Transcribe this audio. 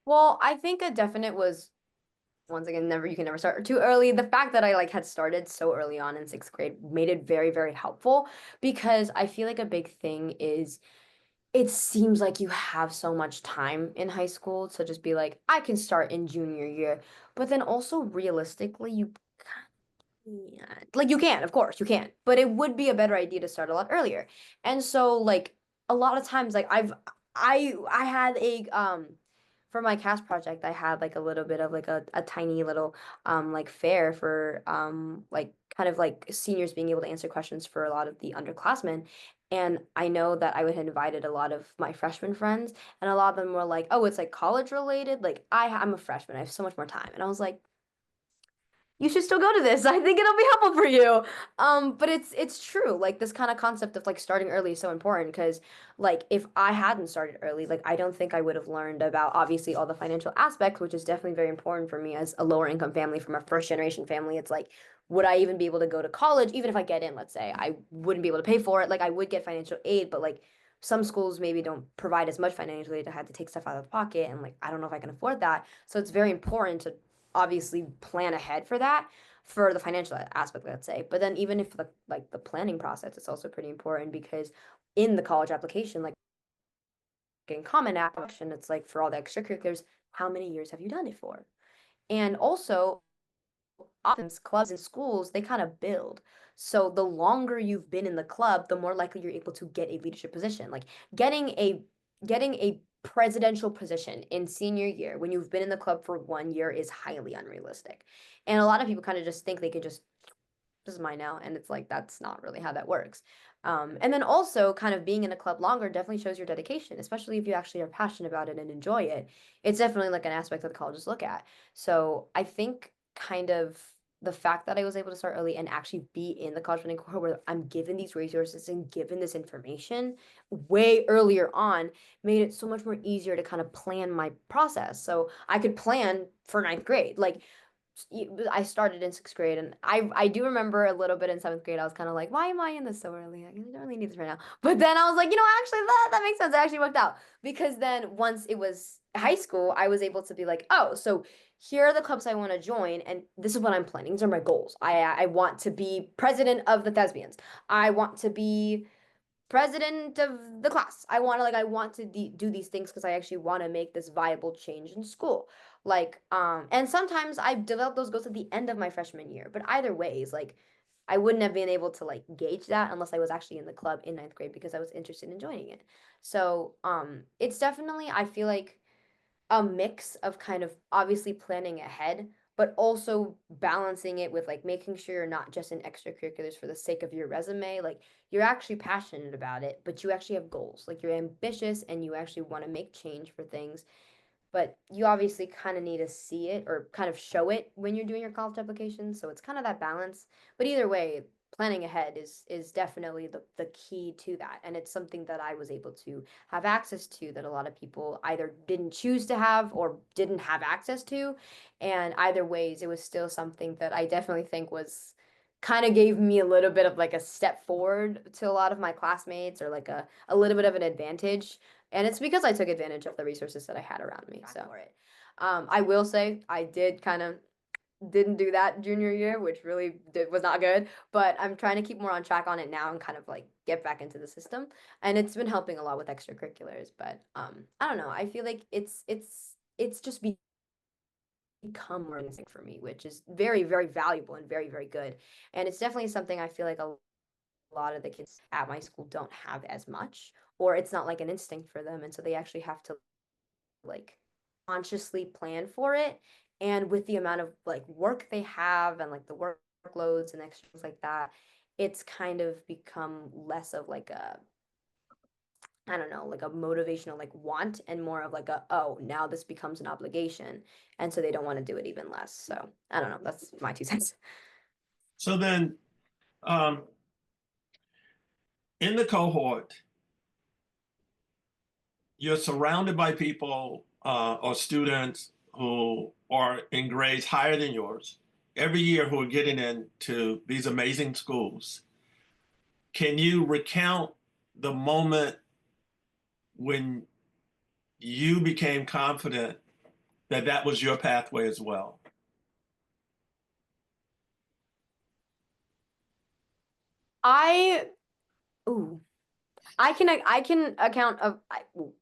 Well, I think a definite was once again, never you can never start too early. The fact that I like had started so early on in sixth grade made it very, very helpful because I feel like a big thing is it seems like you have so much time in high school to just be like, I can start in junior year. But then also realistically, you can't. Like you can, of course, you can. But it would be a better idea to start a lot earlier. And so like a lot of times like I had a for my cast project I had like a little bit of like a tiny little like fair for like kind of like seniors being able to answer questions for a lot of the underclassmen. And I know that I would have invited a lot of my freshman friends, and a lot of them were like, "Oh, it's like college related. Like I'm a freshman. I have so much more time." And I was like, you should still go to this. I think it'll be helpful for you. But it's true. Like this kind of concept of like starting early is so important because like if I hadn't started early, like I don't think I would have learned about obviously all the financial aspects, which is definitely very important for me as a lower income family from a first generation family. It's like, would I even be able to go to college? Even if I get in, let's say, I wouldn't be able to pay for it. Like I would get financial aid, but like some schools maybe don't provide as much financial aid to have to take stuff out of the pocket, and like I don't know if I can afford that. So it's very important to obviously plan ahead for that for the financial aspect, let's say. But then even if the planning process, it's also pretty important because in the college application, like in common action, it's like for all the extracurriculars, how many years have you done it for? And also often clubs and schools, they kind of build. So the longer you've been in the club, the more likely you're able to get a leadership position. Like getting a presidential position in senior year when you've been in the club for 1 year is highly unrealistic. And a lot of people kind of just think they can just this is mine now, and it's like that's not really how that works. And then also kind of being in a club longer definitely shows your dedication, especially if you actually are passionate about it and enjoy it. It's definitely like an aspect that the colleges look at. So I think kind of the fact that I was able to start early and actually be in the college planning cohort where I'm given these resources and given this information way earlier on made it so much more easier to kind of plan my process. So I could plan for ninth grade. Like I started in sixth grade, and I do remember a little bit in seventh grade. I was kind of like, why am I in this so early? I don't really need this right now. But then I was like, actually, that makes sense. It actually worked out because then once it was high school, I was able to be like, oh, so here are the clubs I want to join, and this is what I'm planning. These are my goals. I want to be president of the thespians. I want to be president of the class. I want to do these things because I actually want to make this viable change in school. And sometimes I've developed those goals at the end of my freshman year. But either ways, like I wouldn't have been able to like gauge that unless I was actually in the club in ninth grade because I was interested in joining it. So it's definitely I feel like a mix of kind of obviously planning ahead, but also balancing it with like making sure you're not just in extracurriculars for the sake of your resume. Like you're actually passionate about it, but you actually have goals. Like you're ambitious and you actually want to make change for things, but you obviously kind of need to see it or kind of show it when you're doing your college application. So it's kind of that balance. But either way, planning ahead is definitely the key to that. And it's something that I was able to have access to that a lot of people either didn't choose to have or didn't have access to. And either ways, it was still something that I definitely think was kind of gave me a little bit of like a step forward to a lot of my classmates or like a little bit of an advantage, and it's because I took advantage of the resources that I had around me. So for it. I will say I did kind of didn't do that junior year, which really was not good. But I'm trying to keep more on track on it now and kind of like get back into the system. And it's been helping a lot with extracurriculars. But I don't know. I feel like it's just become more instinct for me, which is very, very valuable and very, very good. And it's definitely something I feel like a lot of the kids at my school don't have as much, or it's not like an instinct for them. And so they actually have to like consciously plan for it. And with the amount of like work they have and like the workloads and extra things like that, it's kind of become less of like a I don't know, like a motivational like want and more of like a oh, now this becomes an obligation. And so they don't want to do it even less. So I don't know. That's my 2 cents. So then, um, in the cohort, you're surrounded by people or students who are in grades higher than yours every year who are getting into these amazing schools. Can you recount the moment when you became confident that that was your pathway as well? I ooh. I can account of ooh.